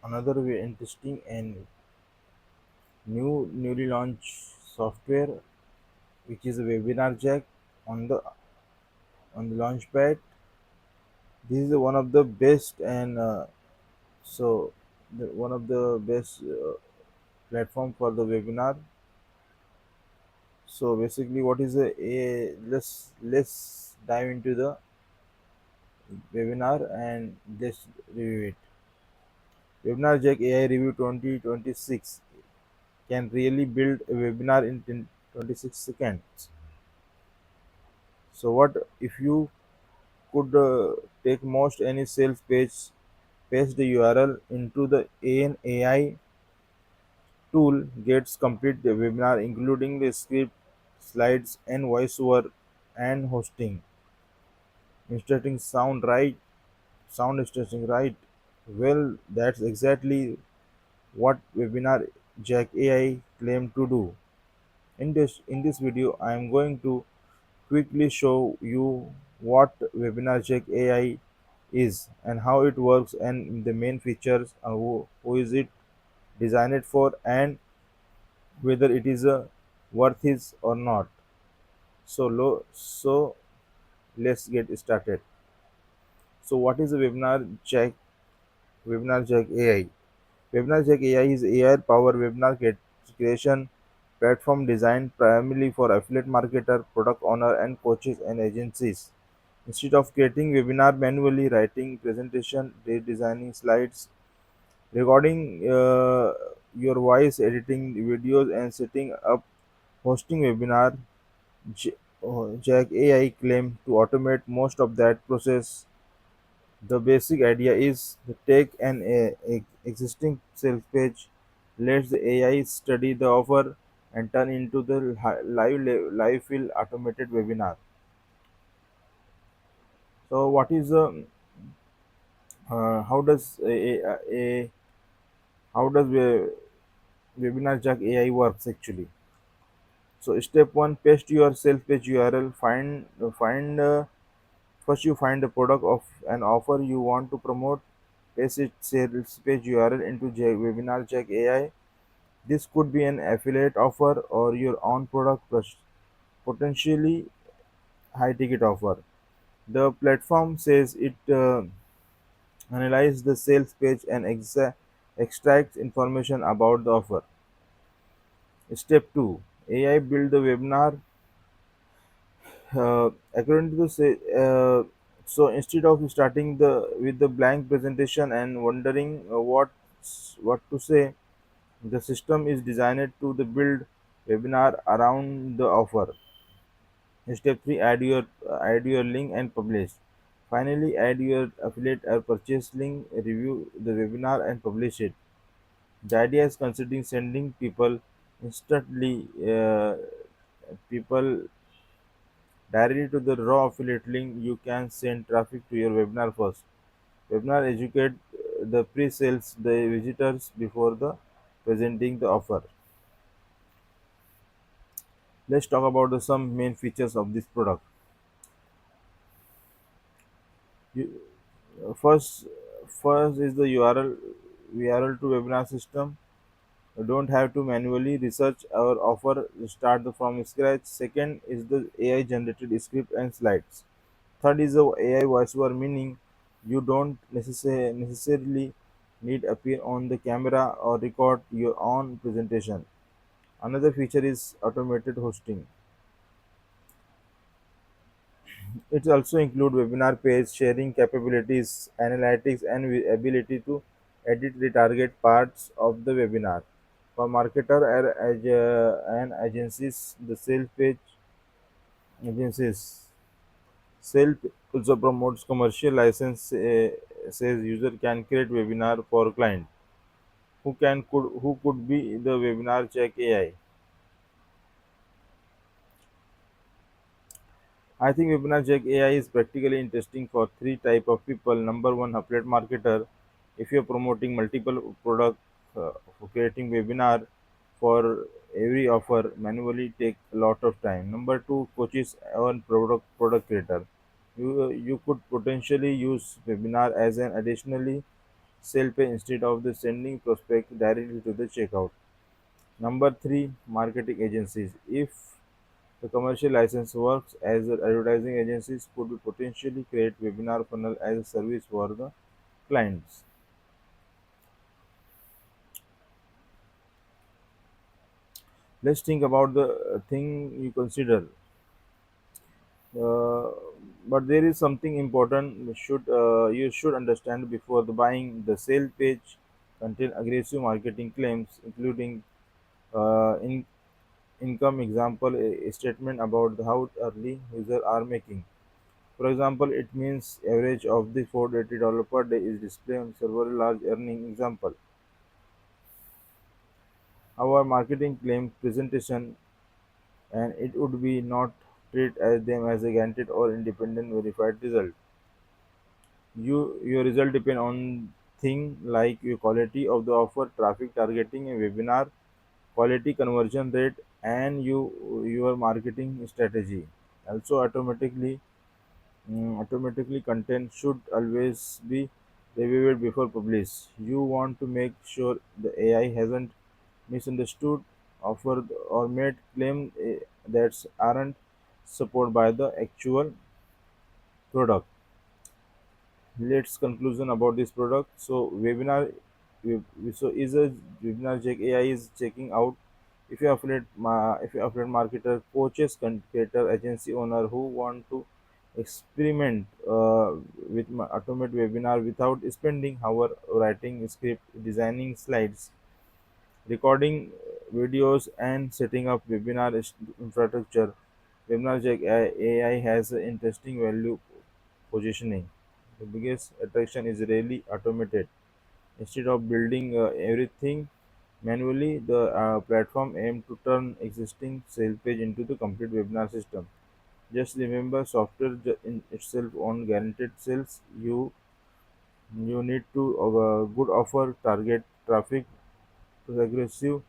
another way interesting and newly launched software, which is a WebinarJack on the launchpad. This is one of the best and so one of the best platform for the webinar. So basically, what is let's dive into the webinar and let's review it. WebinarJack AI Review 2026 can really build a webinar in 26 seconds. So what if you could take most any sales page, paste the URL into the an AI tool, gets complete the webinar including the script, slides and voiceover and hosting. Interesting sound interesting, right? Well, that's exactly what Webinar Jack AI claimed to do. In this video, I am going to quickly show you what Webinar Jack AI is and how it works and the main features, who is it designed for, and whether it is worth it or not. So let's get started. So what is a Webinar Jack AI? WebinarJack AI is AI-powered webinar creation platform designed primarily for affiliate marketer, product owner, and coaches and agencies. Instead of creating webinar manually, writing presentation, redesigning slides, recording your voice, editing videos, and setting up hosting webinar, Jack AI claim to automate most of that process. The basic idea is to take an existing sales page, let the AI study the offer, and turn into the live field automated webinar. So, what is how does Webinar Jack AI works actually? So, step one: paste your sales page URL. Find First, you find the product of an offer you want to promote. Paste its sales page URL into Webinar Jack AI. This could be an affiliate offer or your own product plus potentially high ticket offer. The platform says it analyzes the sales page and extracts information about the offer. Step 2: AI build the webinar according to the so instead of starting the with the blank presentation and wondering what to say, the system is designed to the build webinar around the offer. Step 3: add your link and publish. Finally, add your affiliate or purchase link, review the webinar and publish it. The idea is considering sending instantly people directly to the raw affiliate link. You can send traffic to your webinar first. Webinar educate the pre-sales the visitors before the presenting the offer. Let's talk about some main features of this product. You, first is the URL to webinar system. You don't have to manually research or offer start from scratch. Second is the AI generated script and slides. Third is the AI voiceover, meaning you don't necessarily need appear on the camera or record your own presentation. Another feature is automated hosting. It also includes webinar page sharing capabilities, analytics, and ability to edit retarget parts of the webinar. For marketer and agencies, the sales page agencies sales also promotes commercial license. Says user can create webinar for client who could be the webinar check AI. I think Webinar Jack AI is practically interesting for three type of people. Number one, affiliate marketer. If you're promoting multiple product, for creating webinar for every offer manually take a lot of time. Number two, coaches or product creator. You could potentially use webinar as an additionally sale page instead of the sending prospect directly to the checkout. Number three, marketing agencies. If the commercial license works as advertising agencies could be potentially create webinar funnel as a service for the clients. Let's think about the thing you consider. Uh, but there is something important you should understand before the buying. The sale page contain aggressive marketing claims, including in income example a statement about how early users are making. For example, it means average of the $480 per day is displayed on several large earning example. Our marketing claim presentation and it would be not treat as them as a guaranteed or independent verified result. Your result depend on thing like your quality of the offer, traffic targeting, a webinar, quality conversion rate, and your marketing strategy. Also, automatically content should always be reviewed before publish. You want to make sure the AI hasn't misunderstood, offered, or made claims that aren't supported by the actual product. Let's conclusion about this product. So so is a WebinarJack AI is checking out if you if you affiliate marketer, coaches, creator, agency owner who want to experiment with automate webinar without spending hour writing script, designing slides, recording videos, and setting up webinar infrastructure. WebinarJack AI has an interesting value positioning. The biggest attraction is really automated. Instead of building everything manually, the platform aims to turn existing sales page into the complete webinar system. Just remember, software in itself on guaranteed sales. You need to good offer, target traffic, aggressive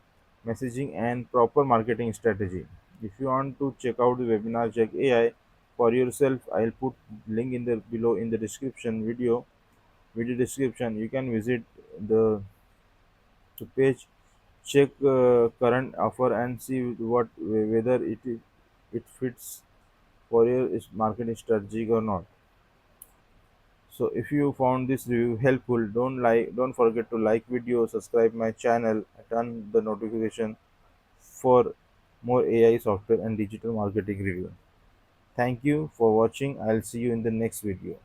messaging, and proper marketing strategy. If you want to check out the webinar Jack AI for yourself, I'll put link in the below in the description video description. You can visit the page, check current offer, and see whether it fits for your marketing strategy or not. So if you found this review helpful, don't forget to like video, subscribe my channel, turn the notification for more AI software and digital marketing review. Thank you for watching. I'll see you in the next video.